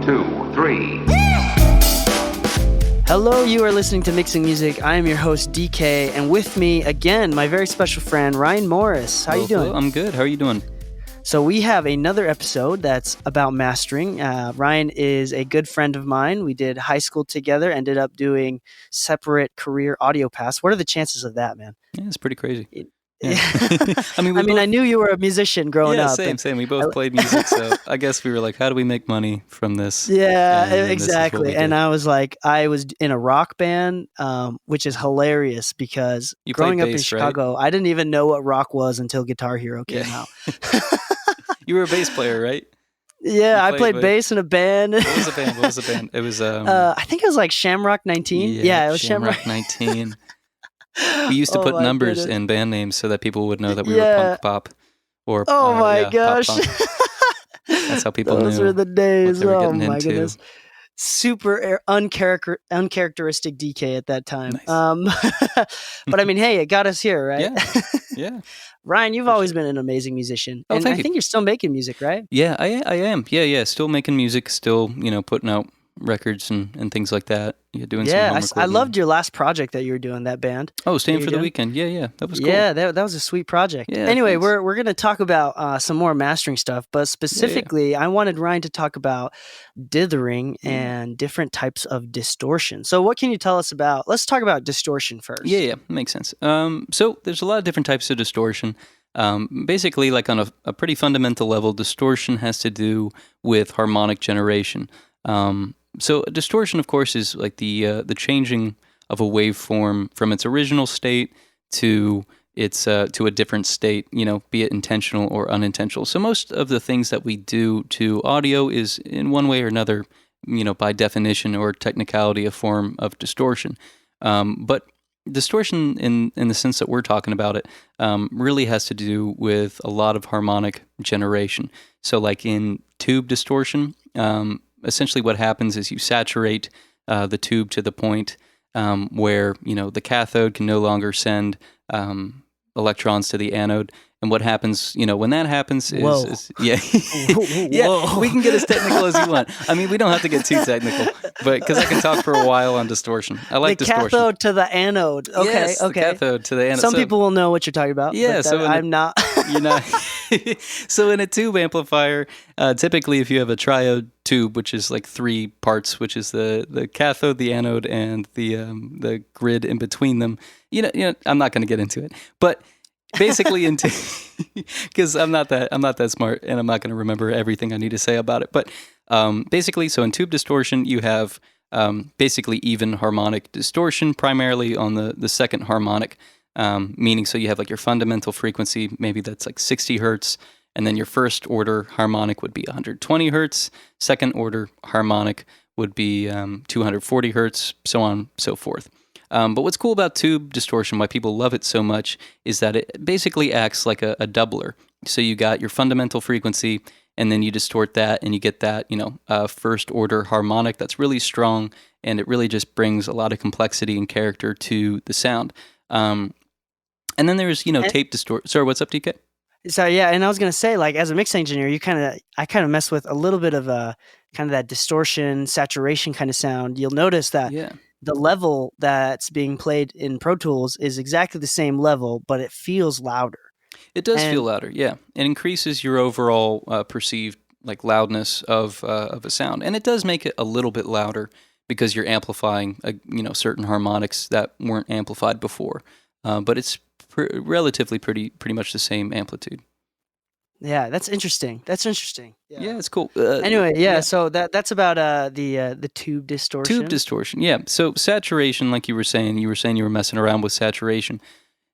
two, three. Hello, you are listening to Mixing Music. I am your host, Dee Kei, and with me again, my very special friend, Ryan Morris. How you doing? I'm good. How are you doing? So we have another episode that's about mastering. Ryan is a good friend of mine. We did high school together, ended up doing separate career audio paths. What are the chances of that, man? Yeah, it's pretty crazy. Yeah. I knew you were a musician growing up. Same. We both played music, so I guess we were like, how do we make money from this? Yeah, exactly. And I was in a rock band, which is hilarious because growing up in Chicago, right? I didn't even know what rock was until Guitar Hero came out. You were a bass player, right? Yeah, I played bass in a band. What was the band? It was I think it was like Shamrock 19. Yeah, it was Shamrock 19. We used to put numbers in band names so that people would know that we were punk pop or gosh. Pop punk. That's how people knew. Those were the days. What they were getting into. Goodness. Super uncharacteristic Dee Kei at that time. Nice. But I mean, hey, it got us here, right? Yeah. Ryan, you've always been an amazing musician. Oh, and I think you're still making music, right? Yeah, I am. Yeah. Still making music, still, putting out records and things like that. Yeah, doing some home recording. I loved your last project that you were doing, that band. Oh, Staying for the Weekend. Yeah. That was cool. Yeah, that was a sweet project. Yeah, anyway, thanks. We're going to talk about some more mastering stuff, but specifically, I wanted Ryan to talk about dithering and different types of distortion. So what can you tell us about, let's talk about distortion first. Yeah, makes sense. So there's a lot of different types of distortion. Basically, like on a pretty fundamental level, distortion has to do with harmonic generation. So distortion, of course, is like the changing of a waveform from its original state to a different state, be it intentional or unintentional. So most of the things that we do to audio is in one way or another, by definition or technicality, a form of distortion. But distortion in the sense that we're talking about it really has to do with a lot of harmonic generation. So like in tube distortion, essentially what happens is you saturate the tube to the point where, the cathode can no longer send electrons to the anode. And what happens, when that happens is yeah, we can get as technical as you want. I mean, we don't have to get too technical, but because I can talk for a while on distortion. I like distortion. The cathode to the anode. Okay, yes, okay. The cathode to the anode. Some people will know what you're talking about. Yeah, but I'm not. You're not. So in a tube amplifier, typically if you have a triode tube, which is like three parts, which is the cathode, the anode, and the grid in between them. I'm not going to get into it, but basically because I'm not that smart and I'm not going to remember everything I need to say about it. But basically, so in tube distortion, you have basically even harmonic distortion, primarily on the second harmonic. Meaning, so you have like your fundamental frequency, maybe that's like 60 hertz, and then your first order harmonic would be 120 hertz, second order harmonic would be 240 hertz, so on and so forth. But what's cool about tube distortion, why people love it so much, is that it basically acts like a doubler. So you got your fundamental frequency, and then you distort that, and you get that, first order harmonic that's really strong, and it really just brings a lot of complexity and character to the sound. And then there's, tape distortion. Sorry, what's up, Dee Kei? So yeah, and I was gonna say, like, as a mix engineer, I kind of mess with a little bit of a kind of that distortion, saturation kind of sound. You'll notice that the level that's being played in Pro Tools is exactly the same level, but it feels louder. It does feel louder, yeah. It increases your overall perceived like loudness of a sound, and it does make it a little bit louder because you're amplifying certain harmonics that weren't amplified before. But it's relatively pretty much the same amplitude. Yeah, that's interesting. Yeah, it's cool. Anyway, so that's about the tube distortion. Tube distortion, yeah. So saturation, like you were saying you were messing around with saturation.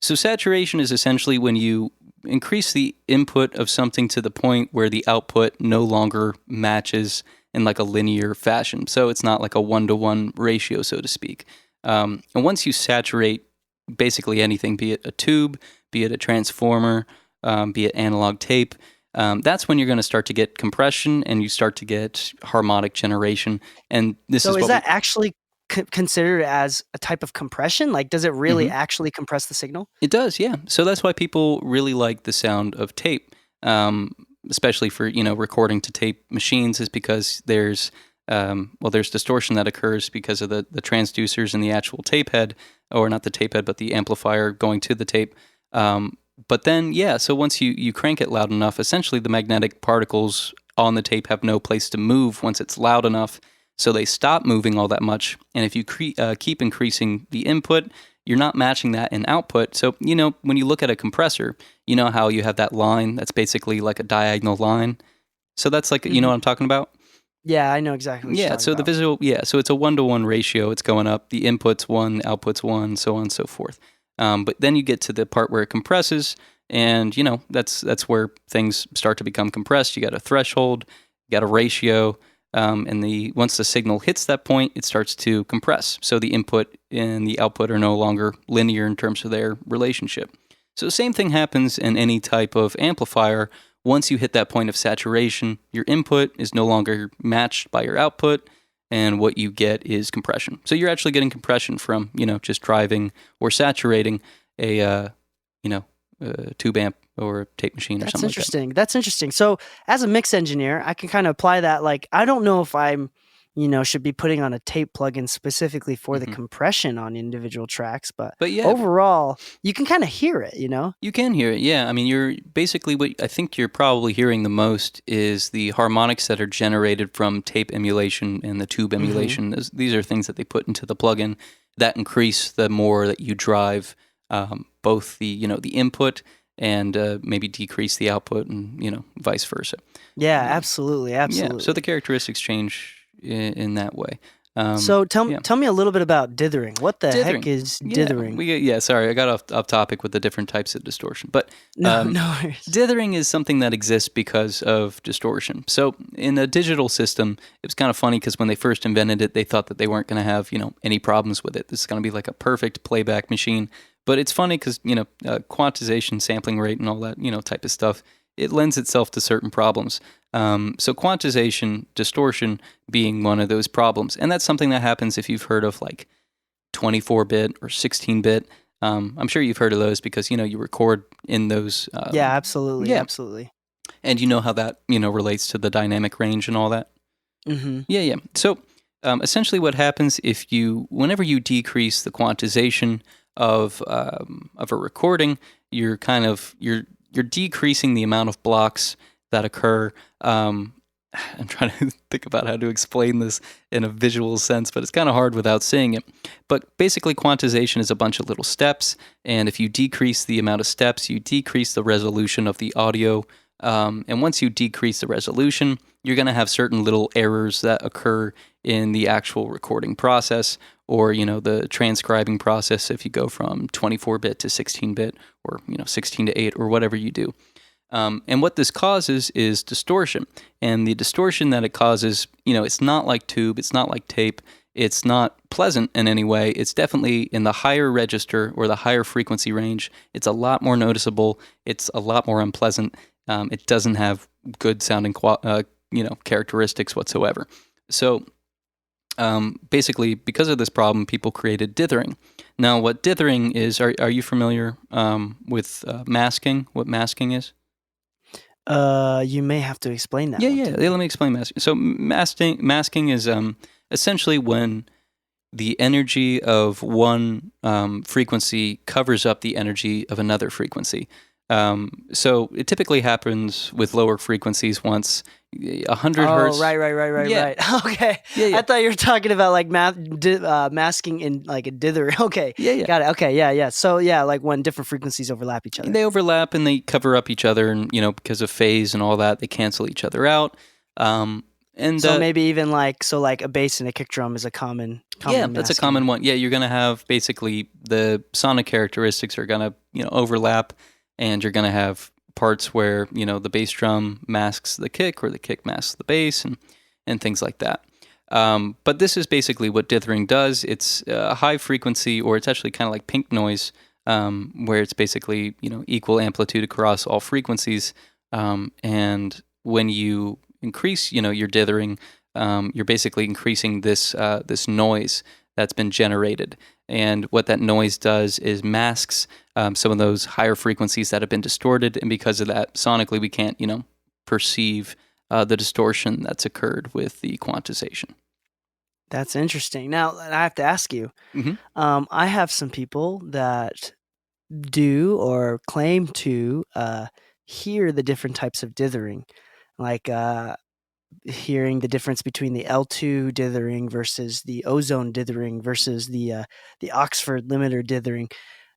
So saturation is essentially when you increase the input of something to the point where the output no longer matches in like a linear fashion. So it's not like a 1-to-1 ratio, so to speak. And once you saturate basically anything, be it a tube, be it a transformer, be it analog tape, that's when you're going to start to get compression and you start to get harmonic generation. And this is that actually considered as a type of compression? Like, does it really actually compress the signal? It does, yeah. So that's why people really like the sound of tape, especially for recording to tape machines, is because there's there's distortion that occurs because of the transducers in the actual tape head, or not the tape head, but the amplifier going to the tape. But then, so once you crank it loud enough, essentially the magnetic particles on the tape have no place to move once it's loud enough, so they stop moving all that much. And if you keep increasing the input, you're not matching that in output. So, when you look at a compressor, you know how you have that line that's basically like a diagonal line? So that's like, you know what I'm talking about? Yeah, I know exactly what you're talking about. The visual, so it's a 1-to-1 ratio. It's going up. The input's 1, the output's 1, so on and so forth. But then you get to the part where it compresses, and, that's where things start to become compressed. You got a threshold, you got a ratio, and once the signal hits that point, it starts to compress. So the input and the output are no longer linear in terms of their relationship. So the same thing happens in any type of amplifier. Once you hit that point of saturation, your input is no longer matched by your output, and what you get is compression. So you're actually getting compression from, just driving or saturating a tube amp or a tape machine or something like that. That's interesting. That's interesting. So as a mix engineer, I can kind of apply that. Like, I don't know if I'm, should be putting on a tape plugin specifically for the compression on individual tracks, but overall, you can kind of hear it, You can hear it, yeah. I mean, you're basically, what I think you're probably hearing the most is the harmonics that are generated from tape emulation and the tube emulation. These are things that they put into the plugin that increase the more that you drive both the input and maybe decrease the output, and vice versa. Yeah, absolutely. Yeah, so the characteristics change in that way. So tell me a little bit about dithering. What the heck is dithering? Sorry, I got off topic with the different types of distortion. But no worries. Dithering is something that exists because of distortion. So in a digital system, it was kind of funny because when they first invented it, they thought that they weren't going to have any problems with it. This is going to be like a perfect playback machine. But it's funny because quantization, sampling rate, and all that type of stuff, it lends itself to certain problems. So quantization, distortion being one of those problems. And that's something that happens if you've heard of like 24-bit or 16-bit. I'm sure you've heard of those because, you record in those. Yeah, absolutely. Yeah. Absolutely. And you know how that, relates to the dynamic range and all that? Mm-hmm. Yeah. So essentially what happens whenever you decrease the quantization of a recording, you're decreasing the amount of blocks that occur. I'm trying to think about how to explain this in a visual sense, but it's kind of hard without seeing it. But basically, quantization is a bunch of little steps, and if you decrease the amount of steps, you decrease the resolution of the audio. And once you decrease the resolution, you're going to have certain little errors that occur in the actual recording process, or the transcribing process if you go from 24-bit to 16-bit, or 16 to 8, or whatever you do. And what this causes is distortion. And the distortion that it causes, it's not like tube, it's not like tape, it's not pleasant in any way. It's definitely in the higher register or the higher frequency range. It's a lot more noticeable. It's a lot more unpleasant. It doesn't have good sounding characteristics whatsoever. So basically, because of this problem, people created dithering. Now, what dithering is, are you familiar with masking? What masking is? You may have to explain that. Yeah. Let me explain masking. So masking is essentially when the energy of one frequency covers up the energy of another frequency. So it typically happens with lower frequencies once 100 hertz. Right. Okay. Yeah. I thought you were talking about like masking in like a dither. Okay. Yeah. Got it. Okay. Yeah. So like when different frequencies overlap each other. They overlap and they cover up each other, and because of phase and all that, they cancel each other out. And so maybe even like a bass and a kick drum is a common that's masking. A common one. Yeah, you're gonna have basically the sonic characteristics are gonna overlap. And you're going to have parts where, the bass drum masks the kick or the kick masks the bass and things like that. But this is basically what dithering does. It's a high frequency, or it's actually kind of like pink noise, where it's basically, equal amplitude across all frequencies. And when you increase, your dithering, you're basically increasing this noise that's been generated. And what that noise does is masks some of those higher frequencies that have been distorted. And because of that, sonically, we can't, perceive the distortion that's occurred with the quantization. That's interesting. Now, I have to ask you, I have some people that do or claim to hear the different types of dithering, like hearing the difference between the L2 dithering versus the ozone dithering versus the Oxford limiter dithering.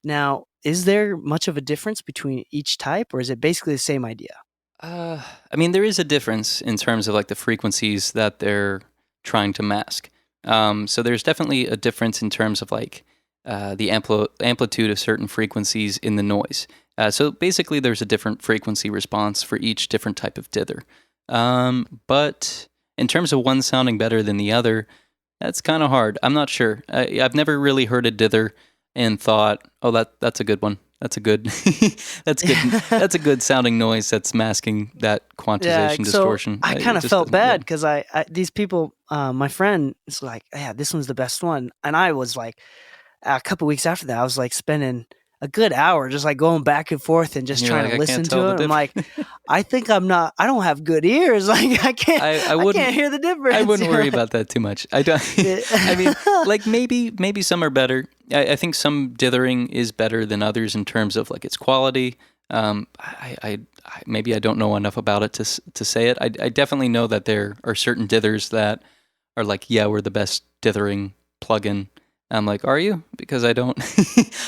Now, is there much of a difference between each type, or is it basically the same idea? I mean, there is a difference in terms of like the frequencies that they're trying to mask. So there's definitely a difference in terms of like the amplitude of certain frequencies in the noise. So basically, there's a different frequency response for each different type of dither. But in terms of one sounding better than the other, that's kind of hard. I'm not sure. I've never really heard a dither and thought, oh, that's a good one. That's a good, that's good. That's a good sounding noise that's masking that quantization distortion. I kind of felt bad because I these people, my friend is like, yeah, this one's the best one, and I was like, a couple weeks after that, I was like spending a good hour just like going back and forth and just trying to listen to it. I'm like, I think I don't have good ears. Like I can't hear the difference. I wouldn't worry about that too much. I don't. I mean, like maybe some are better. I think some dithering is better than others in terms of like its quality. Maybe I don't know enough about it to say it. I definitely know that there are certain dithers that are like, yeah, we're the best dithering plugin. I'm like, are you? Because I don't,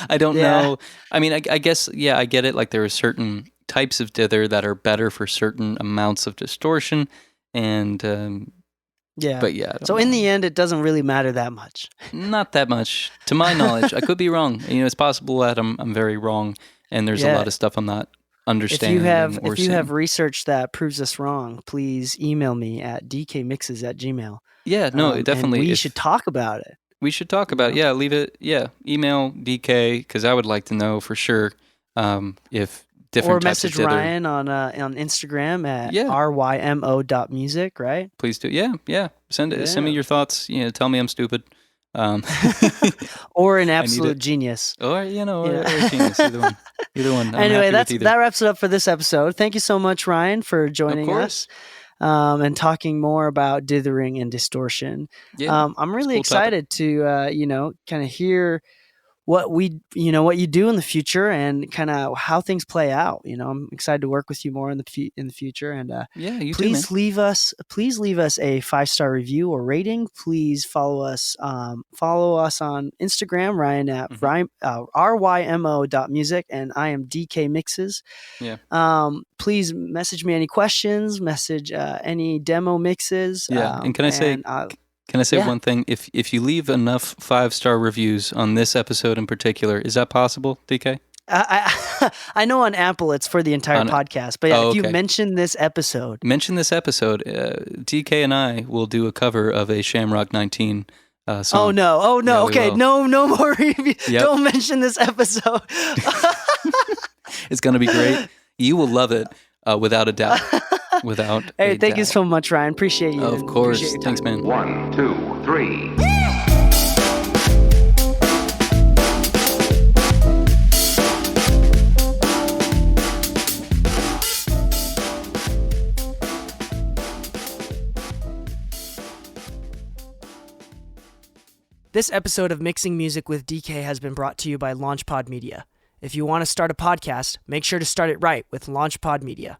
I don't know. I mean, I guess, yeah, I get it. Like there are certain types of dither that are better for certain amounts of distortion, and but yeah. So in the end, it doesn't really matter that much. Not that much, to my knowledge. I could be wrong. You know, it's possible that I'm very wrong, and there's a lot of stuff I'm not understanding. If you have research that proves us wrong, please email me at dkmixes@gmail.com. Yeah, no, definitely. And we should talk about it. We should talk about it. Yeah, leave it. Yeah, email Dee Kei because I would like to know for sure if different types of dither. Or message Ryan on Instagram at rymo.music, right? Please do. Yeah. Send me your thoughts. You know, tell me I'm stupid. Or an absolute genius. Or or a genius. Either one. Anyway, that wraps it up for this episode. Thank you so much, Ryan, for joining us. And talking more about dithering and distortion. Yeah, I'm really excited to kind of hear what you do in the future and kind of how things play out. You know, I'm excited to work with you more in the future. And please leave us a 5-star review or rating. Please follow us on Instagram, Ryan at rymo.music, and I am DK Mixes. Yeah. Please message me any questions. Message any demo mixes. Yeah. And can I say one thing? If you leave enough 5-star reviews on this episode in particular, is that possible, Dee Kei? I know on Apple it's for the entire podcast, but if you mention this episode, Dee Kei and I will do a cover of a Shamrock 19 song. Oh no! Yeah, okay, no more reviews. Yep. Don't mention this episode. It's gonna be great. You will love it, without a doubt. Hey, thank you so much, Ryan. Appreciate you. Of course. Thanks, man. 1, 2, 3. This episode of Mixing Music with Dee Kei has been brought to you by LaunchPod Media. If you want to start a podcast, make sure to start it right with LaunchPod Media.